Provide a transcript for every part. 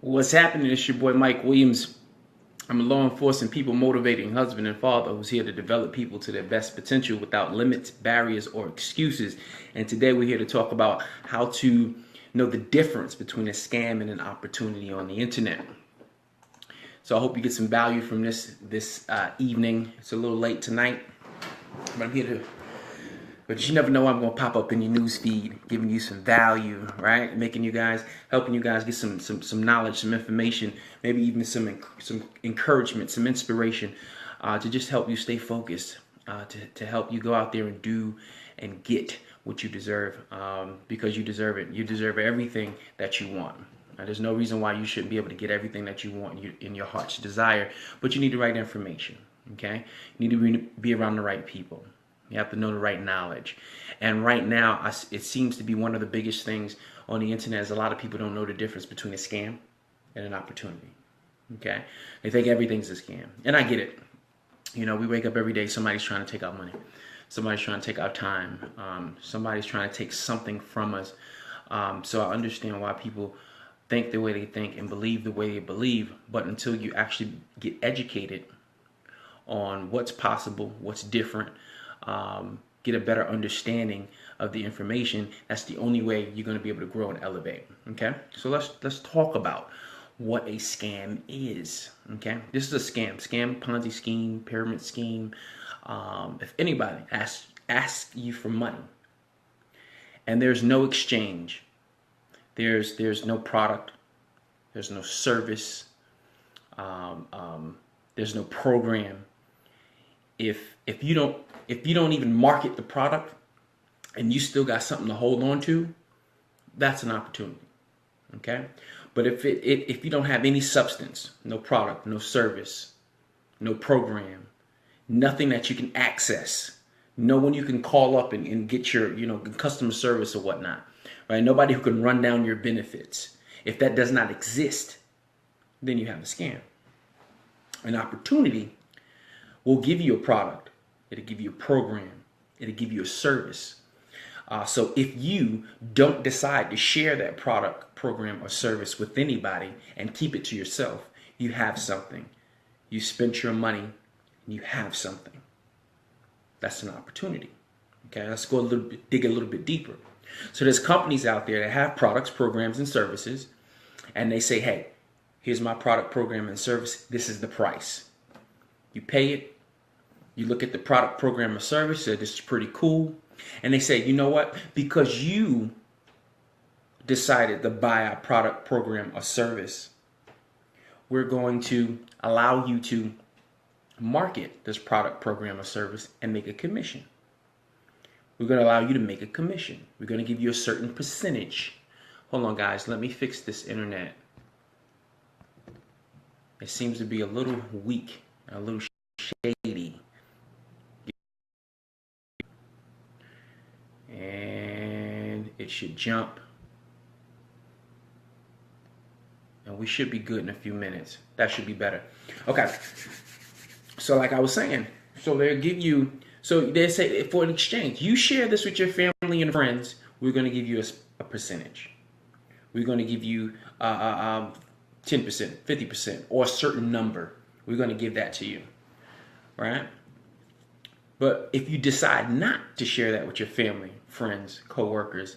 What's happening? It's your boy Mike Williams. I'm a law enforcement, people motivating husband and father who's here to develop people to their best potential without limits, barriers, or excuses. And today we're here to talk about how to know the difference between a scam and an opportunity on the internet. So I hope you get some value from this evening. It's a little late tonight, but I'm here to. But you never know, I'm gonna pop up in your news feed, giving you some value, right? Helping you guys get some knowledge, some information, maybe even some encouragement, some inspiration, to just help you stay focused, to help you go out there and do and get what you deserve, because you deserve it. You deserve everything that you want. There's no reason why you shouldn't be able to get everything that you want in your heart's desire, but you need the right information. Okay, you need to be around the right people. You have to know the right knowledge. And right now, it seems to be one of the biggest things on the internet is a lot of people don't know the difference between a scam and an opportunity. Okay? They think everything's a scam. And I get it. You know, we wake up every day, somebody's trying to take our money. Somebody's trying to take our time. Somebody's trying to take something from us. So I understand why people think the way they think and believe the way they believe. But until you actually get educated on what's possible, what's different, get a better understanding of the information, that's the only way you're going to be able to grow and elevate. Okay, so let's talk about what a scam is. Okay, this is a scam, Ponzi scheme, pyramid scheme. If anybody asks you for money and there's no exchange, there's no product, there's no service, there's no program. If you don't even market the product and you still got something to hold on to, that's an opportunity. Okay? But if you don't have any substance, no product, no service, no program, nothing that you can access, no one you can call up and get your, customer service or whatnot, right? Nobody who can run down your benefits. If that does not exist, then you have a scam. An opportunity will give you a product. It'll give you a program. It'll give you a service. So if you don't decide to share that product, program, or service with anybody and keep it to yourself, you have something. You spent your money and you have something. That's an opportunity. Okay, let's go dig a little bit deeper. So there's companies out there that have products, programs, and services, and they say, hey, here's my product, program, and service. This is the price. You pay it. You look at the product, program, or service, say this is pretty cool. And they say, you know what? Because you decided to buy our product, program, or service, we're going to allow you to market this product, program, or service and make a commission. We're going to allow you to make a commission. We're going to give you a certain percentage. Hold on, guys. Let me fix this internet. It seems to be a little weak, a little shady. And it should jump. And we should be good in a few minutes. That should be better. Okay. So like I was saying, so they say for an exchange, you share this with your family and friends, we're going to give you a percentage. We're going to give you 10%, 50%, or a certain number. We're going to give that to you, right? But if you decide not to share that with your family, friends, co-workers,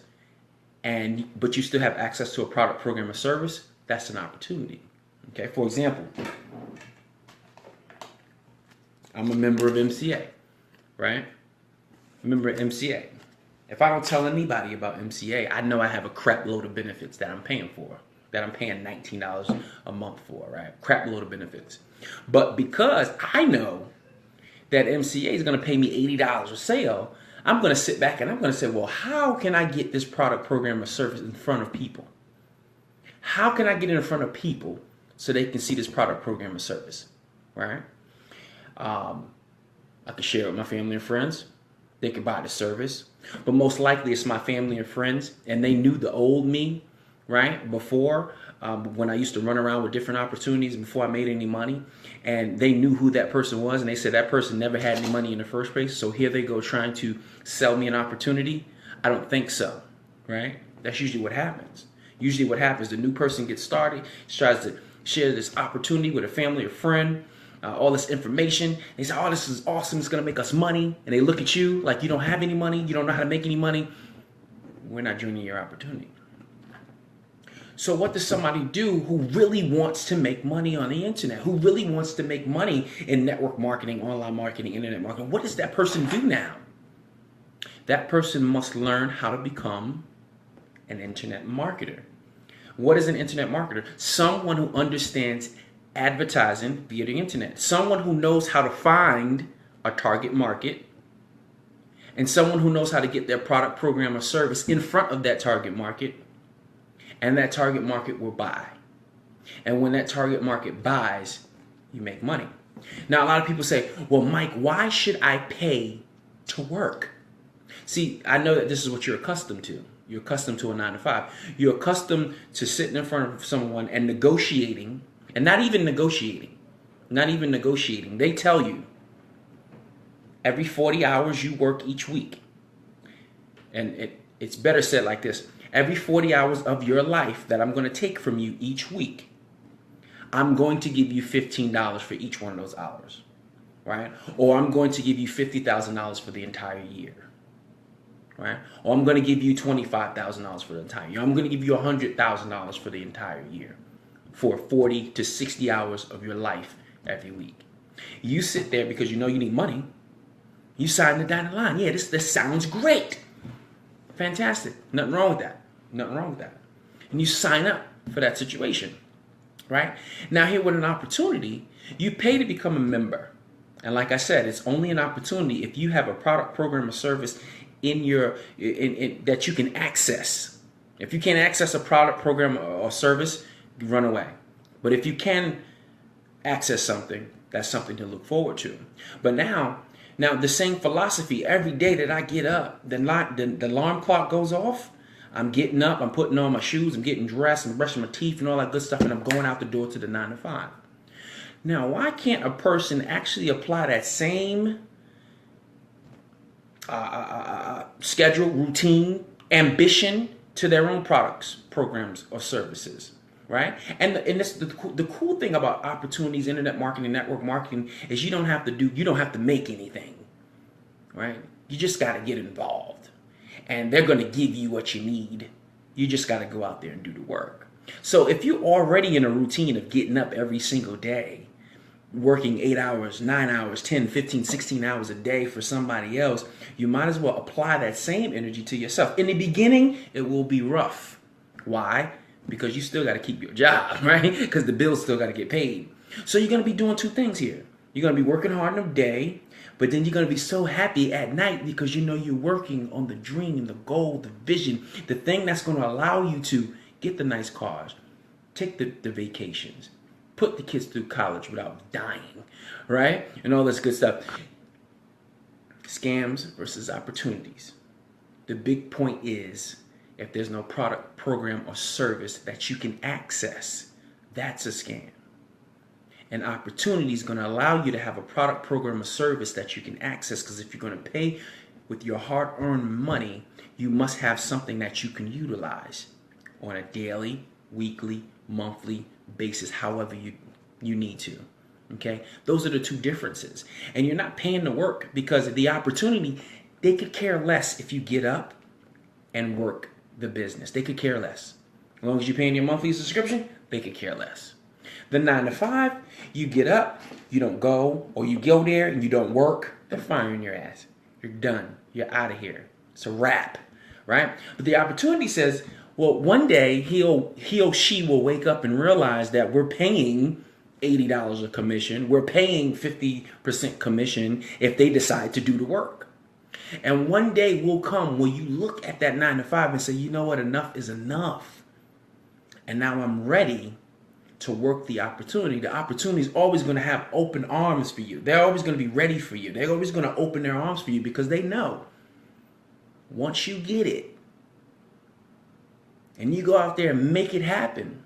but you still have access to a product, program, or service, that's an opportunity. Okay, for example, I'm a member of MCA, right? Member of MCA. If I don't tell anybody about MCA, I know I have a crap load of benefits that I'm paying for, that I'm paying $19 a month for, right? Crap load of benefits. But because I know that MCA is going to pay me $80 a sale, I'm going to sit back and I'm going to say, well, how can I get this product, program, or service in front of people? How can I get it in front of people so they can see this product, program, or service, right? I could share it with my family and friends. They could buy the service. But most likely it's my family and friends, and they knew the old me, right? Before, when I used to run around with different opportunities before I made any money, and they knew who that person was, and they said that person never had any money in the first place, so here they go trying to sell me an opportunity. I don't think so, right? That's usually what happens. Usually what happens, the new person gets started, tries to share this opportunity with a family or friend, all this information. They say, oh, this is awesome. It's going to make us money. And they look at you like you don't have any money. You don't know how to make any money. We're not joining your opportunity. So what does somebody do who really wants to make money on the internet, who really wants to make money in network marketing, online marketing, internet marketing? What does that person do now? That person must learn how to become an internet marketer. What is an internet marketer? Someone who understands advertising via the internet. Someone who knows how to find a target market, and someone who knows how to get their product, program, or service in front of that target market, and that target market will buy. And when that target market buys, you make money. Now, a lot of people say, well, Mike, why should I pay to work? See, I know that this is what you're accustomed to. You're accustomed to a 9 to 5. You're accustomed to sitting in front of someone and negotiating, and not even negotiating. They tell you every 40 hours you work each week. And it's better said like this. Every 40 hours of your life that I'm going to take from you each week, I'm going to give you $15 for each one of those hours, right? Or I'm going to give you $50,000 for the entire year, right? Or I'm going to give you $25,000 for the entire year. I'm going to give you $100,000 for the entire year for 40 to 60 hours of your life every week. You sit there because you know you need money. You sign the dotted line. Yeah, this sounds great. Fantastic. Nothing wrong with that. And you sign up for that situation, right? Now here with an opportunity, you pay to become a member. And like I said, it's only an opportunity if you have a product, program, or service in that you can access. If you can't access a product, program, or service, you run away. But if you can access something, that's something to look forward to. But now the same philosophy, every day that I get up, the alarm clock goes off, I'm getting up, I'm putting on my shoes, I'm getting dressed, I'm brushing my teeth and all that good stuff, and I'm going out the door to the 9 to 5. Now, why can't a person actually apply that same schedule, routine, ambition to their own products, programs, or services? Right? And this, the cool thing about opportunities, internet marketing, network marketing, is you don't have to make anything, right? You just got to get involved, and they're going to give you what you need. You just got to go out there and do the work. So if you're already in a routine of getting up every single day, working 8 hours, 9 hours, 10, 15, 16 hours a day for somebody else, you might as well apply that same energy to yourself. In the beginning, it will be rough. Why? Because you still got to keep your job, right? Because the bills still got to get paid. So you're going to be doing two things here. You're going to be working hard in the day, but then you're going to be so happy at night because you know you're working on the dream, the goal, the vision, the thing that's going to allow you to get the nice cars, take the vacations, put the kids through college without dying, right? And all this good stuff. Scams versus opportunities. The big point is, if there's no product, program, or service that you can access, that's a scam. An opportunity is going to allow you to have a product, program, or service that you can access, because if you're going to pay with your hard-earned money, you must have something that you can utilize on a daily, weekly, monthly basis, however you need to. Okay? Those are the two differences. And you're not paying to work, because the opportunity, they could care less if you get up and work the business. They could care less. As long as you're paying your monthly subscription, they could care less. The 9 to 5, you get up, you don't go, or you go there and you don't work, they're firing your ass. You're done. You're out of here. It's a wrap, right? But the opportunity says, well, one day he or she will wake up and realize that we're paying $80 a commission. We're paying 50% commission if they decide to do the work. And one day will come where you look at that 9 to 5 and say, you know what, enough is enough. And now I'm ready to work the opportunity. The opportunity is always going to have open arms for you. They're always going to be ready for you. They're always going to open their arms for you, because they know once you get it and you go out there and make it happen,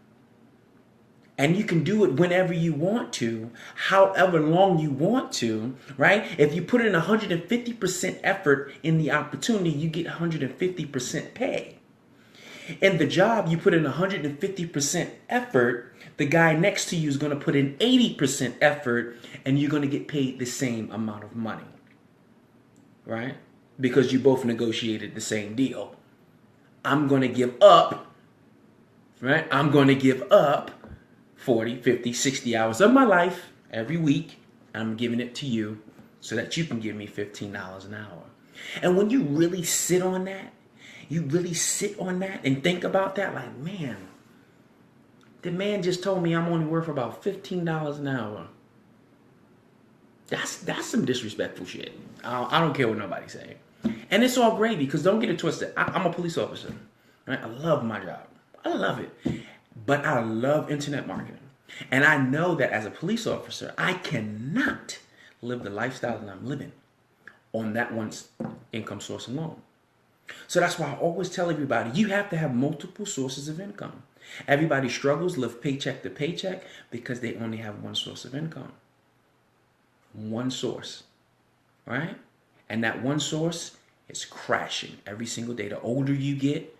and you can do it whenever you want to, however long you want to, right? If you put in 150% effort in the opportunity, you get 150% pay. In the job, you put in 150% effort. The guy next to you is going to put in 80% effort, and you're going to get paid the same amount of money, right? Because you both negotiated the same deal. I'm going to give up, right? I'm going to give up 40, 50, 60 hours of my life every week. I'm giving it to you so that you can give me $15 an hour. And when you really sit on that, and think about that, like, man, the man just told me I'm only worth about $15 an hour. That's some disrespectful shit. I don't care what nobody's saying. And it's all gravy, because don't get it twisted. I'm a police officer. Right? I love my job. I love it. But I love internet marketing. And I know that as a police officer, I cannot live the lifestyle that I'm living on that one income source alone. So that's why I always tell everybody, you have to have multiple sources of income. Everybody struggles, live paycheck to paycheck, because they only have one source of income. One source, right? And that one source is crashing every single day. The older you get,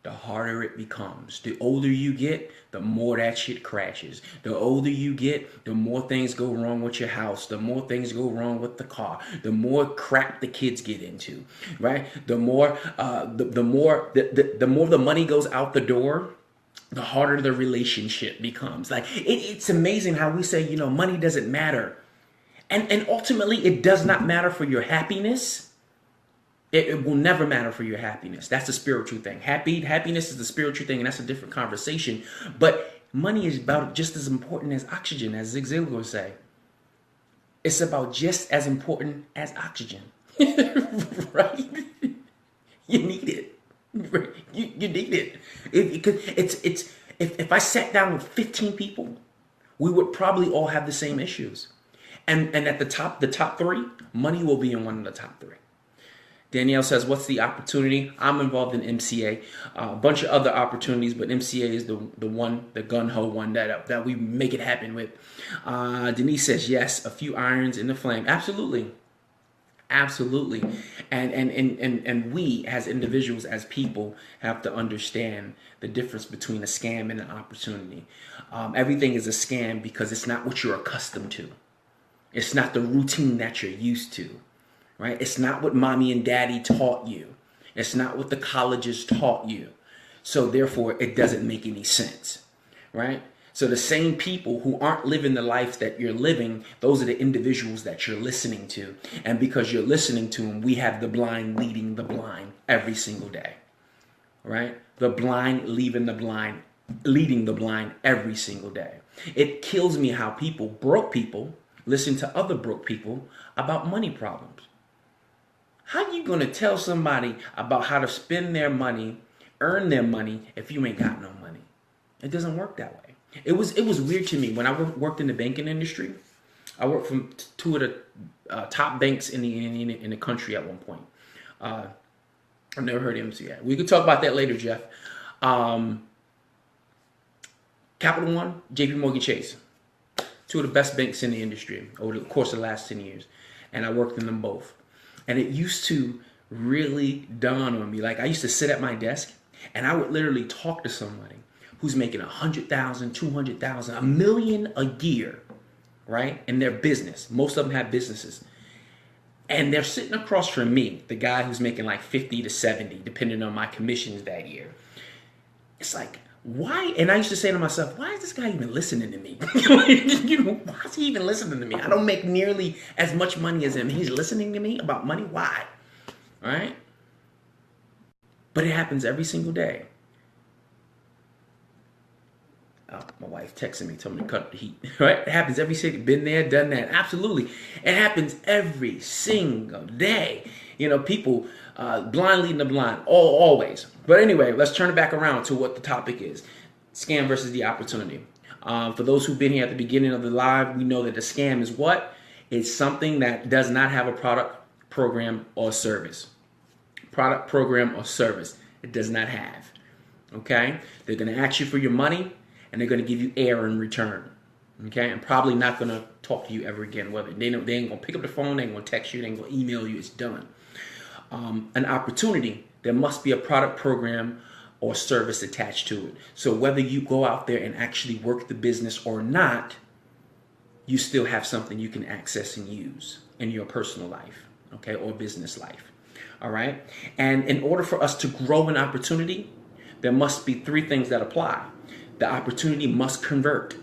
the harder it becomes. The older you get, the more that shit crashes. The older you get, the more things go wrong with your house. The more things go wrong with the car. The more crap the kids get into, right? The more the more the money goes out the door, the harder the relationship becomes. Like it's amazing how we say, money doesn't matter. And ultimately, it does not matter for your happiness. It will never matter for your happiness. That's a spiritual thing. Happiness is the spiritual thing, and that's a different conversation. But money is about just as important as oxygen, as Zig Ziglar would say. It's about just as important as oxygen, right? You need it. You need it. If I sat down with 15 people, we would probably all have the same issues. And at the top three, money will be in one of the top three. Danielle says, what's the opportunity? I'm involved in MCA, a bunch of other opportunities, but MCA is the one, the gun-ho one that we make it happen with. Denise says, yes, a few irons in the flame. Absolutely. Absolutely. And we as individuals, as people, have to understand the difference between a scam and an opportunity. Everything is a scam because it's not what you're accustomed to. It's not the routine that you're used to. Right? It's not what mommy and daddy taught you. It's not what the colleges taught you. So therefore, it doesn't make any sense. Right? So the same people who aren't living the life that you're living, those are the individuals that you're listening to. And because you're listening to them, we have the blind leading the blind every single day. Right? The blind leading the blind every single day. It kills me how broke people, listen to other broke people about money problems. How are you going to tell somebody about how to spend their money, earn their money, if you ain't got no money? It doesn't work that way. It was weird to me when I worked in the banking industry. I worked from two of the top banks in the country at one point. I've never heard of MCA. We could talk about that later, Jeff. Capital One, JP Morgan Chase. Two of the best banks in the industry over the course of the last 10 years. And I worked in them both. And it used to really dawn on me. Like, I used to sit at my desk and I would literally talk to somebody who's making $100,000, $200,000, $1 million a year, right? In their business. Most of them have businesses. And they're sitting across from me, the guy who's making like 50 to 70, depending on my commissions that year. It's like, why? And I used to say to myself, why is this guy even listening to me? Why is he even listening to me? I don't make nearly as much money as him. He's listening to me about money. Why? All right? But it happens every single day. Oh, my wife texted me, told me to cut the heat. Right? It happens every single day. Been there, done that. Absolutely. It happens every single day. People blind leading the blind, always. But anyway, let's turn it back around to what the topic is. Scam versus the opportunity. For those who've been here at the beginning of the live, we know that the scam is what? It's something that does not have a product, program, or service. Product, program, or service. It does not have. Okay? They're going to ask you for your money, and they're going to give you air in return. Okay? And probably not going to talk to you ever again. Whether they ain't going to pick up the phone, they ain't going to text you, they ain't going to email you. It's done. An opportunity. There must be a product, program, or service attached to it. So whether you go out there and actually work the business or not, you still have something you can access and use in your personal life, okay, or business life. All right. And in order for us to grow an opportunity, there must be three things that apply. The opportunity must convert,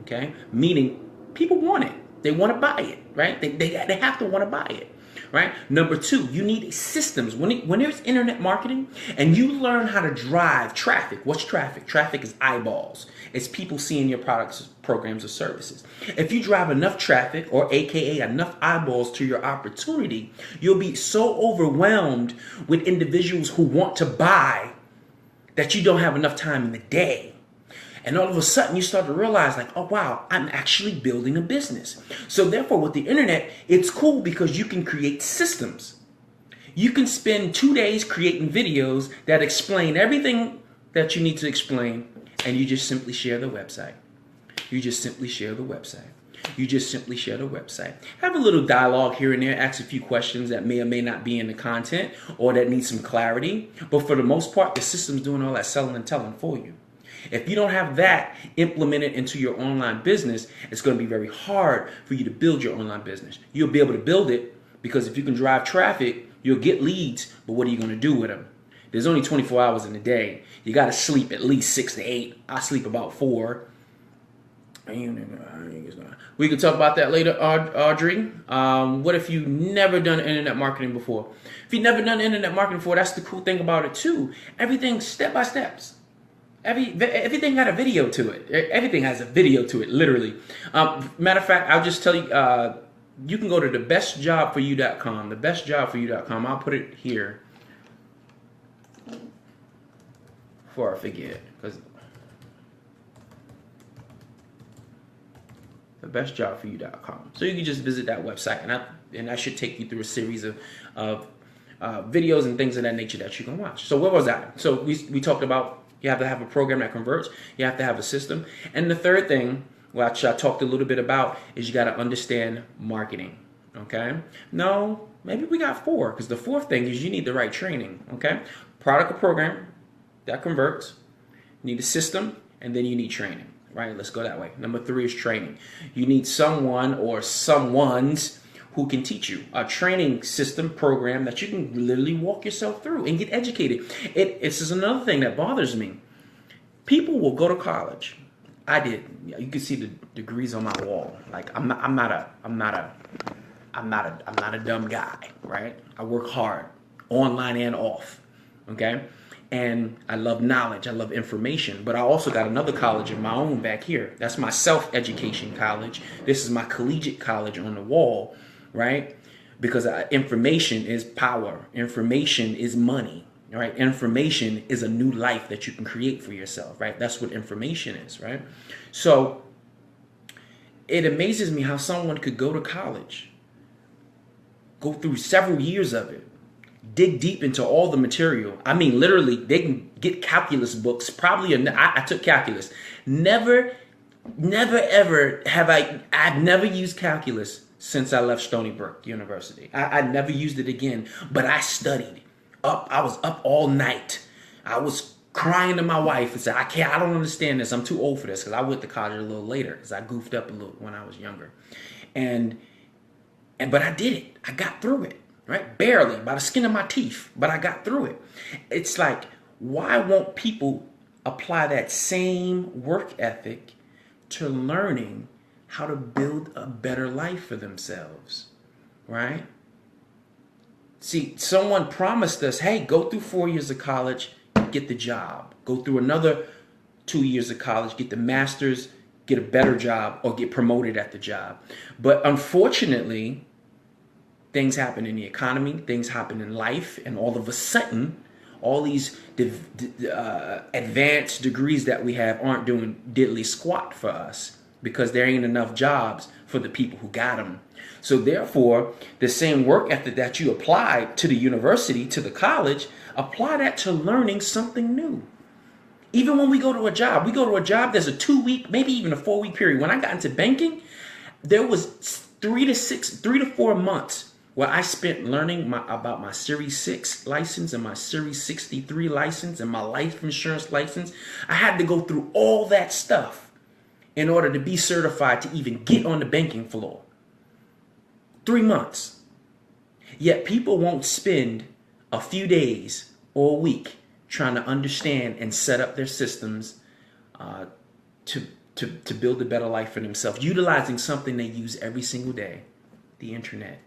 okay, meaning people want it. They want to buy it, right? They have to want to buy it, right? Number two, you need systems. When there's internet marketing and you learn how to drive traffic, what's traffic? Traffic is eyeballs. It's people seeing your products, programs, or services. If you drive enough traffic, or AKA enough eyeballs to your opportunity, you'll be so overwhelmed with individuals who want to buy that you don't have enough time in the day. And all of a sudden you start to realize like, oh wow, I'm actually building a business. So therefore with the internet, it's cool because you can create systems. You can spend 2 days creating videos that explain everything that you need to explain, and you just simply share the website. You just simply share the website. You just simply share the website. Have a little dialogue here and there, ask a few questions that may or may not be in the content or that need some clarity. But for the most part, the system's doing all that selling and telling for you. If you don't have that implemented into your online business, it's going to be very hard for you to build your online business. You'll be able to build it because if you can drive traffic, you'll get leads, but what are you going to do with them? There's only 24 hours in a day. You got to sleep at least 6 to 8. I sleep about 4. We could talk about that later, Audrey. What if you've never done internet marketing before? If you've never done internet marketing before, that's the cool thing about it too. Everything's step by steps. Everything got a video to it. Everything has a video to it, literally. Matter of fact, I'll just tell you, you can go to thebestjobforyou.com. Thebestjobforyou.com. I'll put it here before I forget, because thebestjobforyou.com. So you can just visit that website, and that should take you through a series of videos and things of that nature that you can watch. So where was I? So we talked about you have to have a program that converts. You have to have a system. And the third thing, which I talked a little bit about, is you got to understand marketing. Okay? No, maybe we got 4, because the fourth thing is you need the right training. Okay? Product or program that converts. You need a system, and then you need training. Right? Let's go that way. Number 3 is training. You need someone or someones who can teach you a training system program that you can literally walk yourself through and get educated. This is another thing that bothers me. People will go to college. I did. You can see the degrees on my wall. Like I'm not a dumb guy, right? I work hard, online and off. Okay? And I love knowledge. I love information. But I also got another college of my own back here. That's my self-education college. This is my collegiate college on the wall. Right? Because information is power. Information is money. Right? Information is a new life that you can create for yourself. Right? That's what information is. Right? So it amazes me how someone could go to college, go through several years of it, dig deep into all the material. I mean, literally, they can get calculus books. Probably, I took calculus. Never, ever have I've never used calculus since I left Stony Brook University. I never used it again, but I studied. I was up all night. I was crying to my wife and said, I don't understand this. I'm too old for this, because I went to college a little later because I goofed up a little when I was younger. But I did it. I got through it, right? Barely, by the skin of my teeth, but I got through it. It's like, why won't people apply that same work ethic to learning how to build a better life for themselves, right? See, someone promised us, hey, go through 4 years of college, get the job. Go through another 2 years of college, get the master's, get a better job, or get promoted at the job. But unfortunately, things happen in the economy, things happen in life, and all of a sudden, all these advanced degrees that we have aren't doing diddly squat for us, because there ain't enough jobs for the people who got them. So therefore, the same work ethic that you apply to the university, to the college, apply that to learning something new. Even when we go to a job, there's a 2-week, maybe even a 4-week period. When I got into banking, there was 3 to 4 months where I spent learning about my Series 6 license and my Series 63 license and my life insurance license. I had to go through all that stuff in order to be certified to even get on the banking floor. 3 months. Yet people won't spend a few days or a week trying to understand and set up their systems to build a better life for themselves, utilizing something they use every single day, the internet.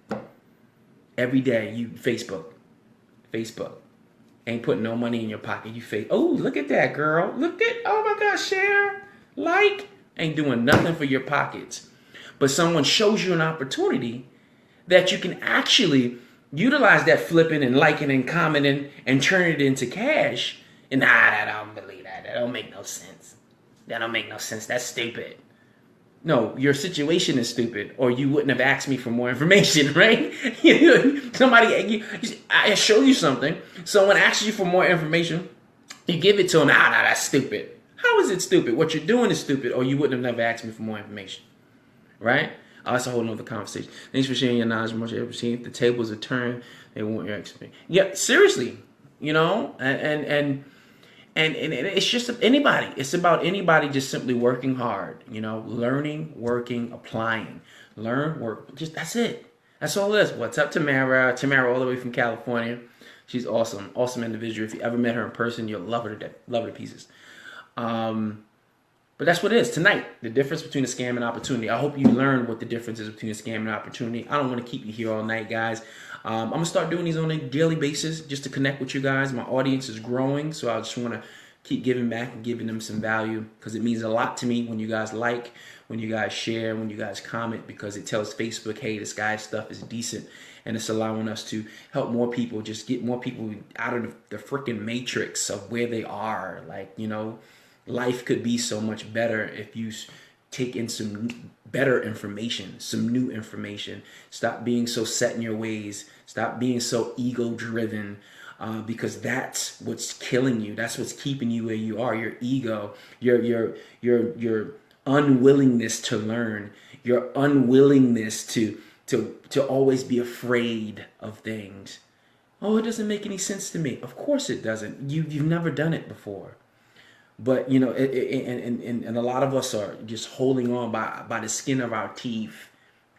Every day, you Facebook ain't putting no money in your pocket. You oh, look at that, girl. Look at, oh my gosh, share, like, ain't doing nothing for your pockets. But someone shows you an opportunity that you can actually utilize that flipping and liking and commenting and turn it into cash. And I don't believe that. That don't make no sense. That don't make no sense. That's stupid. No, your situation is stupid, or you wouldn't have asked me for more information, right? I show you something. Someone asks you for more information. You give it to them. That's stupid. How is it stupid? What you're doing is stupid, or you wouldn't have never asked me for more information, right? Oh, that's a whole nother conversation. Thanks for sharing your knowledge. Much appreciated. If the tables are turned, they want your experience. Yeah, seriously, and it's just anybody. It's about anybody just simply working hard, learning, working, applying. Learn, work. Just that's it. That's all it is. What's up, Tamara? Tamara, all the way from California. She's awesome. Awesome individual. If you ever met her in person, you'll love her to death. Love her to pieces. But that's what it is tonight. The difference between a scam and opportunity. I hope you learn what the difference is between a scam and opportunity. I don't want to keep you here all night, guys. I'm going to start doing these on a daily basis just to connect with you guys. My audience is growing, so I just want to keep giving back and giving them some value because it means a lot to me when you guys like, when you guys share, when you guys comment, because it tells Facebook, hey, this guy's stuff is decent, and it's allowing us to help more people, just get more people out of the freaking matrix of where they are. Like, life could be so much better if you take in some better information, some new information. Stop being so set in your ways. Stop being so ego-driven, because that's what's killing you. That's what's keeping you where you are. Your ego, your unwillingness to learn, your unwillingness to always be afraid of things. Oh, it doesn't make any sense to me. Of course it doesn't. You've never done it before. But, and a lot of us are just holding on by the skin of our teeth,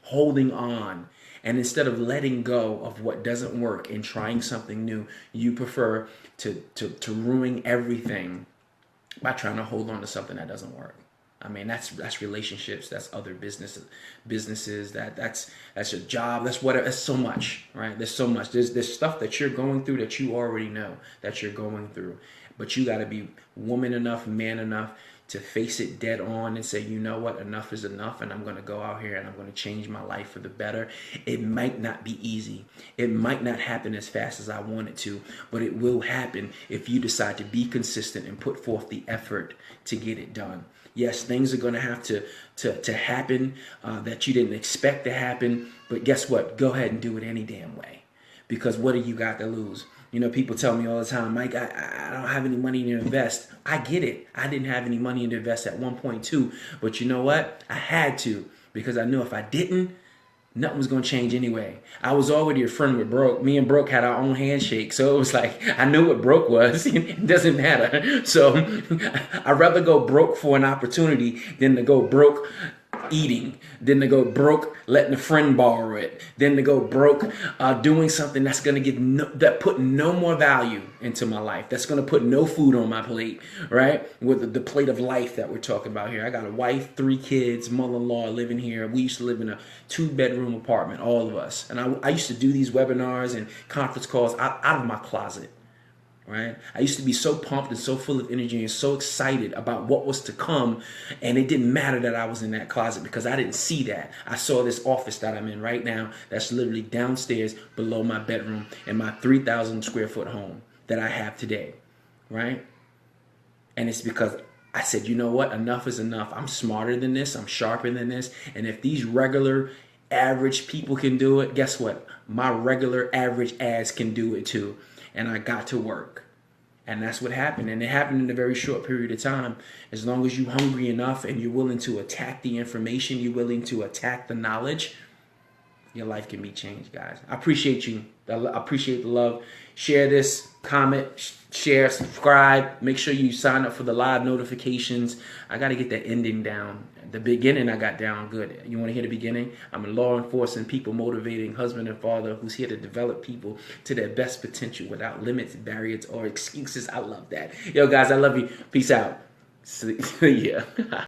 holding on. And instead of letting go of what doesn't work and trying something new, you prefer to ruin everything by trying to hold on to something that doesn't work. I mean, that's relationships, that's other businesses, that's your job, that's whatever. That's so much, right? There's so much. There's stuff that you're going through that you already know that you're going through. But you got to be woman enough, man enough to face it dead on and say, you know what, enough is enough, and I'm going to go out here and I'm going to change my life for the better. It might not be easy. It might not happen as fast as I want it to, but it will happen if you decide to be consistent and put forth the effort to get it done. Yes, things are going to have to happen that you didn't expect to happen, but guess what? Go ahead and do it any damn way, because what do you got to lose? People tell me all the time, Mike, I don't have any money to invest. I get it. I didn't have any money to invest at 1.2, but you know what? I had to, because I knew if I didn't, nothing was going to change anyway. I was already a friend with Broke. Me and Broke had our own handshake, so it was like I knew what Broke was. It doesn't matter. So I'd rather go broke for an opportunity than to go broke eating, then to go broke letting a friend borrow it, then to go broke doing something that's going to put no more value into my life, that's going to put no food on my plate, right? With the plate of life that we're talking about here. I got a wife, 3 kids, mother-in-law living here. We used to live in a 2-bedroom apartment, all of us, and I used to do these webinars and conference calls out of my closet. Right? I used to be so pumped and so full of energy and so excited about what was to come, and it didn't matter that I was in that closet because I didn't see that. I saw this office that I'm in right now that's literally downstairs below my bedroom in my 3,000 square foot home that I have today, right? And it's because I said, you know what? Enough is enough. I'm smarter than this. I'm sharper than this. And if these regular average people can do it, guess what? My regular average ass can do it too. And I got to work. And that's what happened. And it happened in a very short period of time. As long as you're hungry enough and you're willing to attack the information, you're willing to attack the knowledge, your life can be changed, guys. I appreciate you. I appreciate the love. Share this, comment, share, subscribe. Make sure you sign up for the live notifications. I got to get the ending down. The beginning I got down good. You want to hear the beginning? I'm a law enforcing, people motivating husband and father who's here to develop people to their best potential without limits, barriers, or excuses. I love that. Yo, guys, I love you. Peace out. See ya.